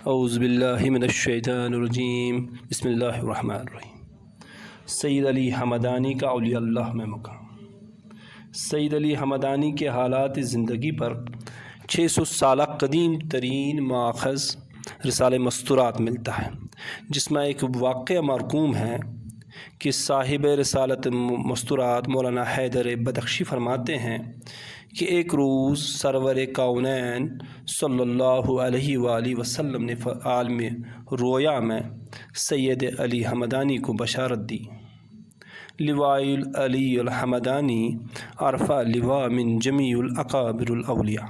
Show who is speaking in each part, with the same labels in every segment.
Speaker 1: اعوذ باللہ من الشیطان الرجیم بسم اللہ الرحمن الرحیم۔ سید علی حمدانی کا اولیاء اللہ میں مقام۔ سید علی حمدانی کے حالات زندگی پر 600 سالہ قدیم ترین ماخذ رسالہ مستورات ملتا ہے، جس میں ایک واقعہ مرقوم ہے کہ صاحب رسالت مستورات مولانا حیدر بدخشی فرماتے ہیں کہ ایک روز سرور کونین صلی اللہ علیہ وآلہ وسلم نے عالم رویا میں سید علی حمدانی کو بشارت دی۔ لواء علی الحمدانی عرفہ لواء من جمیع الاکابر الاولیاء،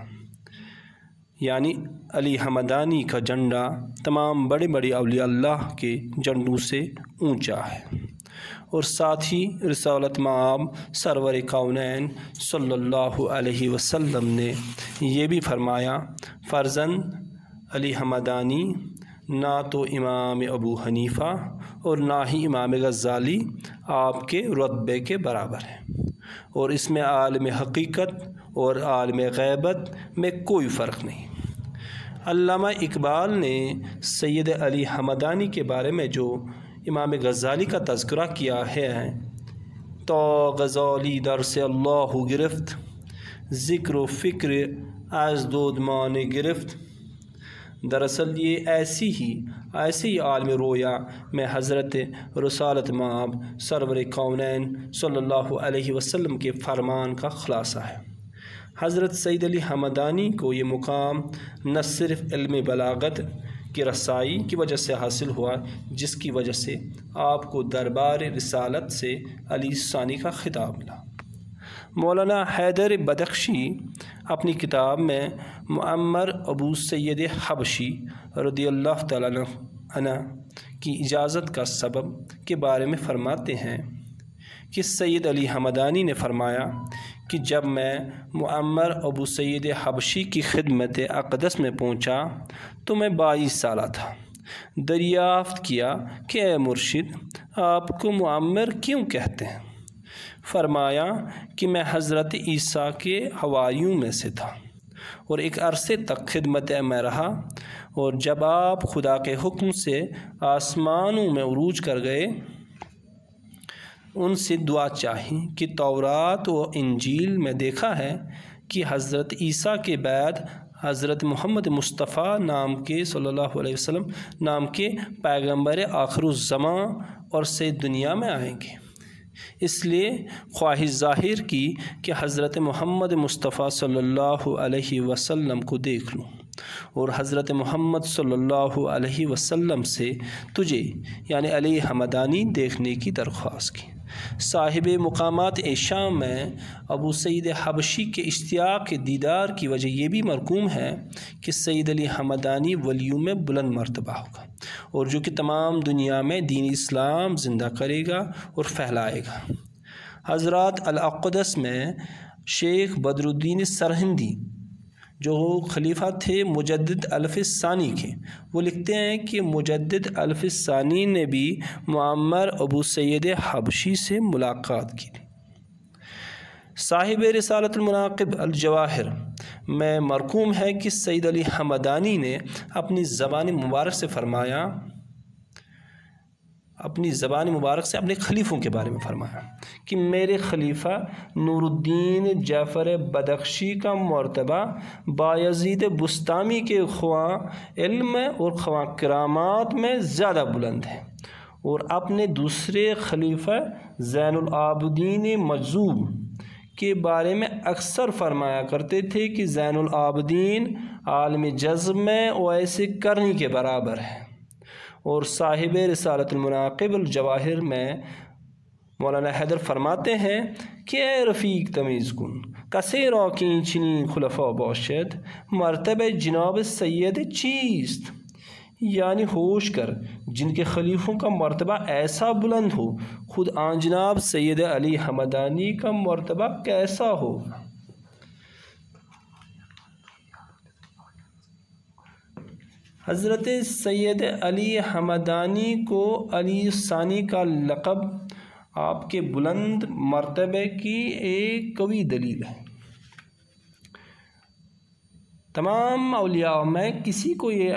Speaker 1: یعنی علی حمدانی کا جھنڈا تمام بڑے بڑے اولیاء اللہ کے جھنڈوں سے اونچا ہے۔ اور ساتھ ہی رسالت مآب سرور کونین صلی اللہ علیہ وسلم نے یہ بھی فرمایا، فرزند علی حمدانی نہ تو امام ابو حنیفہ اور نہ ہی امام غزالی آپ کے رتبے کے برابر ہیں، اور اس میں عالم حقیقت اور عالم غیبت میں کوئی فرق نہیں۔ علامہ اقبال نے سید علی حمدانی کے بارے میں جو امام غزالی کا تذکرہ کیا ہے، تو غزالی در سے اللہ گرفت، ذکر و فکر از دودمان گرفت۔ دراصل یہ ایسی ہی عالم رویا میں حضرت رسالت مآب سرور کونین صلی اللہ علیہ وسلم کے فرمان کا خلاصہ ہے۔ حضرت سید علی حمدانی کو یہ مقام نہ صرف علم بلاغت کی رسائی کی وجہ سے حاصل ہوا، جس کی وجہ سے آپ کو دربار رسالت سے علی ثانی کا خطاب ملا۔ مولانا حیدر بدخشی اپنی کتاب میں معمر ابو سید حبشی رضی اللہ تعالیٰ عنہ کی اجازت کا سبب کے بارے میں فرماتے ہیں کہ سید علی حمدانی نے فرمایا کہ جب میں معمر ابو سید حبشی کی خدمت اقدس میں پہنچا تو میں 22 سالہ تھا۔ دریافت کیا کہ اے مرشد، آپ کو معمر کیوں کہتے ہیں؟ فرمایا کہ میں حضرت عیسیٰ کے حواریوں میں سے تھا اور ایک عرصے تک خدمت میں رہا، اور جب آپ خدا کے حکم سے آسمانوں میں عروج کر گئے، ان سے دعا چاہی کہ تورات و انجیل میں دیکھا ہے کہ حضرت عیسیٰ کے بعد حضرت محمد مصطفیٰ نام کے صلی اللہ علیہ وسلم نام کے پیغمبر آخر الزماں اور سے دنیا میں آئیں گے۔ اس لیے خواہش ظاہر کی کہ حضرت محمد مصطفیٰ صلی اللہ علیہ وسلم کو دیکھ لوں، اور حضرت محمد صلی اللہ علیہ وسلم سے تجھے یعنی علی حمدانی دیکھنے کی درخواست کی۔ صاحب مقامات شام میں ابو سید حبشی کے اشتیاق کے دیدار کی وجہ یہ بھی مرقوم ہے کہ سید علی حمدانی ولیوں میں بلند مرتبہ ہوگا، اور جو کہ تمام دنیا میں دین اسلام زندہ کرے گا اور پھیلائے گا۔ حضرات الاقدس میں شیخ بدر الدین سرہندی جو خلیفہ تھے مجدد الف ثانی کے، وہ لکھتے ہیں کہ مجدد الف ثانی نے بھی معمر ابو سید حبشی سے ملاقات کی۔ صاحب رسالت المناقب الجواہر میں مرقوم ہے کہ سید علی حمدانی نے اپنی زبان مبارک سے فرمایا، اپنے خلیفوں کے بارے میں فرمایا کہ میرے خلیفہ نور الدین جعفر بدخشی کا مرتبہ بایزید بسطامی کے خواہ علم اور خواہ کرامات میں زیادہ بلند ہے، اور اپنے دوسرے خلیفہ زین العابدین مجذوب کے بارے میں اکثر فرمایا کرتے تھے کہ زین العابدین عالم جزم میں اویس کرنی کے برابر ہے۔ اور صاحب رسالت المناقب الجواہر میں مولانا حیدر فرماتے ہیں کہ اے رفیق تمیز کن، کسے را کی چنین خلفاء باشد، مرتبہ جناب سید چیست؟ یعنی ہوش کر، جن کے خلیفوں کا مرتبہ ایسا بلند ہو، خود آن جناب سید علی حمدانی کا مرتبہ کیسا ہوگا؟ حضرت سید علی حمدانی کو علی ثانی کا لقب آپ کے بلند مرتبے کی ایک قوی دلیل ہے۔ تمام اولیاء میں کسی کو یہ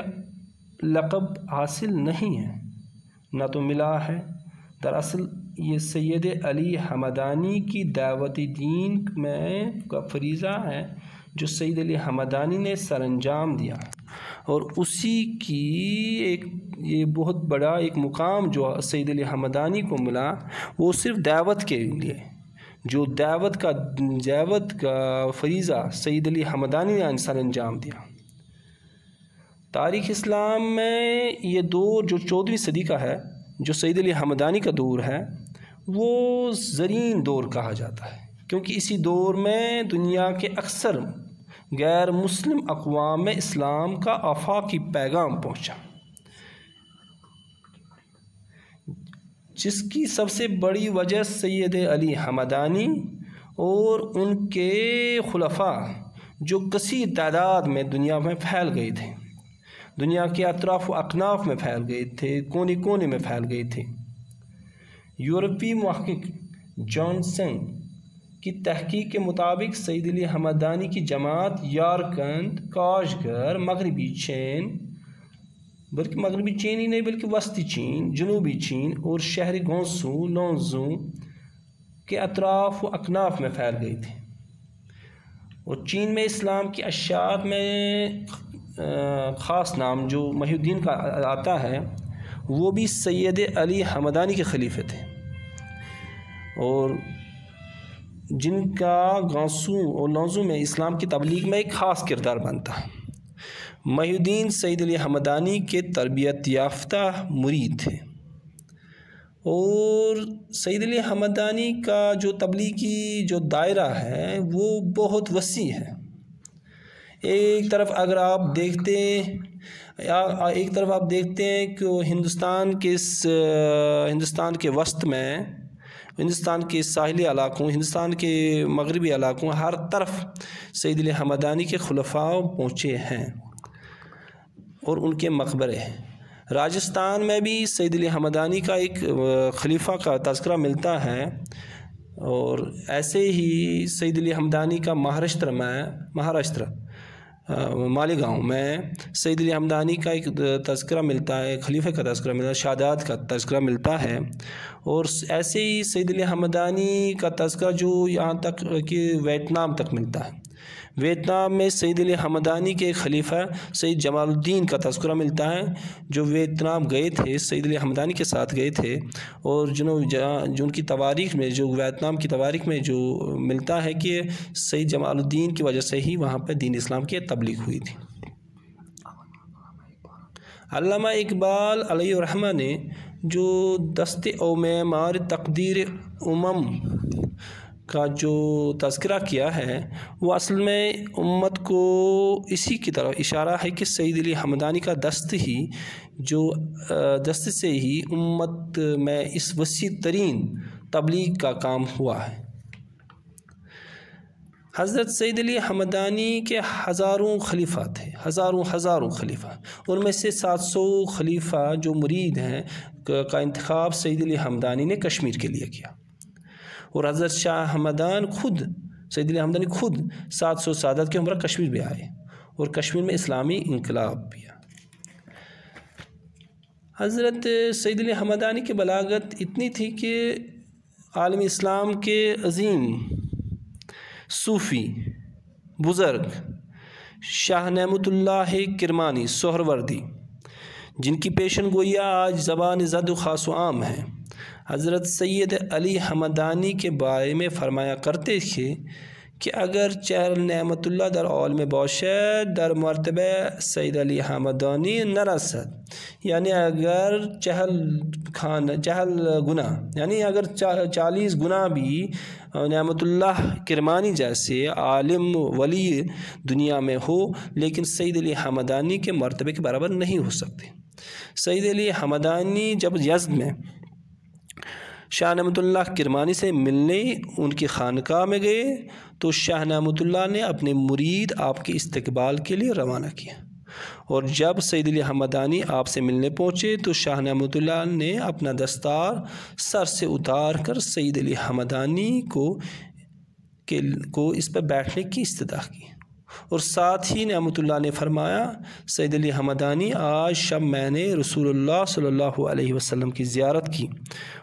Speaker 1: لقب حاصل نہیں ہے، نہ تو ملا ہے۔ دراصل یہ سید علی حمدانی کی دعوت دین میں کا فریضہ ہے جو سید علی حمدانی نے سر انجام دیا، اور اسی کی یہ بہت بڑا ایک مقام جو سید علی حمدانی کو ملا وہ صرف دعوت کے لیے، جو دعوت کا فریضہ سید علی حمدانی نے سر انجام دیا۔ تاریخ اسلام میں یہ دور جو 14ویں صدی کا ہے، جو سید علی حمدانی کا دور ہے، وہ زرین دور کہا جاتا ہے، کیونکہ اسی دور میں دنیا کے اکثر غیر مسلم اقوام میں اسلام کا آفاقی پیغام پہنچا، جس کی سب سے بڑی وجہ سید علی حمدانی اور ان کے خلفاء جو کثیر تعداد میں دنیا میں پھیل گئے تھے، دنیا کے اطراف و اکناف میں پھیل گئے تھے، کونے کونے میں پھیل گئے تھے۔ یورپی محقق جانسن کی تحقیق کے مطابق سید علی حمدانی کی جماعت یارکند، کاشغر، مغربی چین، بلکہ مغربی چین ہی نہیں بلکہ وسطی چین، جنوبی چین اور شہر گونسو لونزو کے اطراف و اکناف میں پھیل گئی تھی، اور چین میں اسلام کی اشاعت میں خاص نام جو محی الدین کا آتا ہے وہ بھی سید علی حمدانی کے خلیفے تھے، اور جن کا گونسو اور لونزو میں اسلام کی تبلیغ میں ایک خاص کردار بنتا ہے۔ محی الدین سید علی حمدانی کے تربیت یافتہ مرید تھے، اور سید علی حمدانی کا جو تبلیغی جو دائرہ ہے وہ بہت وسیع ہے۔ ایک طرف آپ دیکھتے ہیں کہ ہندوستان کے وسط میں، ہندوستان کے ساحلی علاقوں، ہندوستان کے مغربی علاقوں، ہر طرف سید علی حمدانی کے خلفاء پہنچے ہیں اور ان کے مقبرے ہیں۔ راجستھان میں بھی سید علی حمدانی کا ایک خلیفہ کا تذکرہ ملتا ہے، اور ایسے ہی سید علی حمدانی کا مہاراشٹر مالیگاؤں میں سید علی حمدانی کا ایک تذکرہ ملتا ہے، خلیفہ کا تذکرہ ملتا ہے، شاداد کا تذکرہ ملتا ہے، اور ایسے ہی سید علی حمدانی کا تذکرہ جو یہاں تک کہ ویتنام تک ملتا ہے۔ ویتنام میں سید علی حمدانی کے خلیفہ سید جمال الدین کا تذکرہ ملتا ہے، جو ویتنام گئے تھے، سید علی حمدانی کے ساتھ گئے تھے، اور جو ان کی تواریخ میں، جو ویتنام کی تواریخ میں جو ملتا ہے کہ سید جمال الدین کی وجہ سے ہی وہاں پہ دین اسلام کی تبلیغ ہوئی تھی۔ علامہ اقبال علیہ الرحمہ نے جو دست و معمار تقدیر امم کا جو تذکرہ کیا ہے وہ اصل میں امت کو اسی کی طرف اشارہ ہے کہ سید علی حمدانی کا دست سے ہی امت میں اس وسیع ترین تبلیغ کا کام ہوا ہے۔ حضرت سید علی حمدانی کے ہزاروں خلیفہ تھے، ہزاروں خلیفہ، ان میں سے 700 خلیفہ جو مرید ہیں کا انتخاب سید علی حمدانی نے کشمیر کے لیے کیا، اور حضرت شاہ ہمدان سید علی حمدانی خود 700 سادات کے ہمراہ کشمیر بھی آئے، اور کشمیر میں اسلامی انقلاب بھی آیا۔ حضرت سید علی حمدانی کی بلاغت اتنی تھی کہ عالم اسلام کے عظیم صوفی بزرگ شاہ نعمت اللہ کرمانی سہروردی، جن کی پیشن گوئیاں آج زبان زد و خاص و عام ہیں، حضرت سید علی حمدانی کے بارے میں فرمایا کرتے تھے کہ اگر چہل نعمت اللہ در عالم باشد در مرتبہ سید علی حمدانی نرسد، یعنی اگر چہل گناہ، یعنی اگر 40 گناہ بھی نعمت اللہ کرمانی جیسے عالم ولی دنیا میں ہو، لیکن سید علی حمدانی کے مرتبے کے برابر نہیں ہو سکتے۔ سید علی حمدانی جب یزد میں شاہ نعمت اللہ کرمانی سے ملنے ان کی خانقاہ میں گئے تو شاہ نعمت اللہ نے اپنے مرید آپ کے استقبال کے لیے روانہ کیا، اور جب سید علی حمدانی آپ سے ملنے پہنچے تو شاہ نعمت اللہ نے اپنا دستار سر سے اتار کر سید علی حمدانی کو اس پر بیٹھنے کی استدعا کی، اور ساتھ ہی نعمت اللہ نے فرمایا سید علی حمدانی آج شب میں نے رسول اللہ صلی اللہ علیہ وسلم کی زیارت کی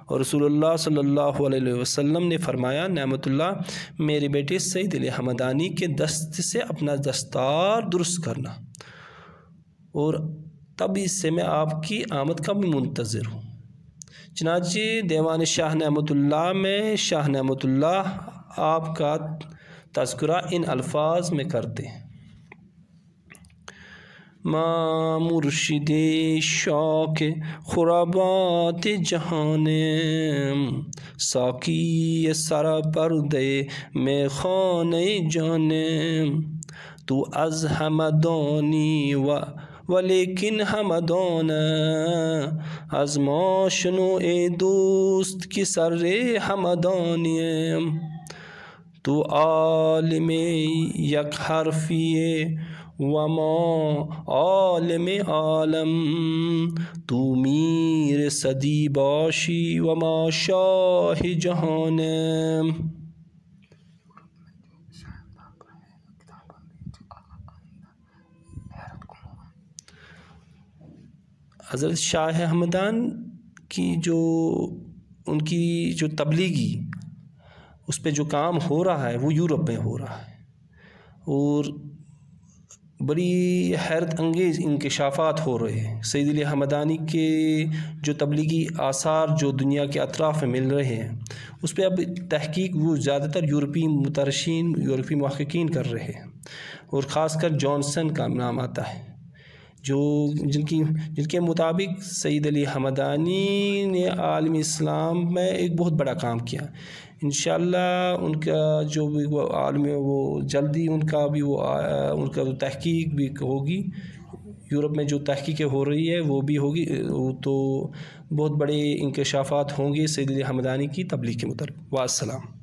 Speaker 1: اور رسول اللہ صلی اللہ علیہ وسلم نے فرمایا نعمت اللہ میرے بیٹے سید علی حمدانی کے دست سے اپنا دستار درست کرنا، اور تب اس سے میں آپ کی آمد کا بھی منتظر ہوں۔ چنانچہ دیوان شاہ نعمت اللہ میں شاہ نعمت اللہ آپ کا تذکرہ ان الفاظ میں کرتے ہیں: ماں مرشد شوق خرابات جہان، ساقی سرپرد میں خانے جان، تو از حمدانی ولیکن حمدان، از ما شنو اے دوست کی سر حمدانی، تو عالم یک حرفی وما عالم عالم، تو میر صدی باشی وما شاہ جہان۔ حضرت شاہ ہمدان کی ان کی جو تبلیغی اس پہ جو کام ہو رہا ہے وہ یورپ میں ہو رہا ہے، اور بڑی حیرت انگیز انکشافات ہو رہے ہیں۔ سید علی حمدانی کے جو تبلیغی آثار جو دنیا کے اطراف میں مل رہے ہیں اس پہ اب تحقیق وہ زیادہ تر یورپی مترشین یورپی محققین کر رہے ہیں، اور خاص کر جانسن کا نام آتا ہے جن کے مطابق سید علی حمدانی نے عالم اسلام میں ایک بہت بڑا کام کیا۔ انشاءاللہ ان کا جو بھی وہ عالم ہے وہ جلدی ان کا تحقیق بھی ہوگی، یورپ میں جو تحقیقیں ہو رہی ہے وہ بھی ہوگی، تو بہت بڑے انکشافات ہوں گے سید علی حمدانی کی تبلیغ کے متعلق۔ والسلام۔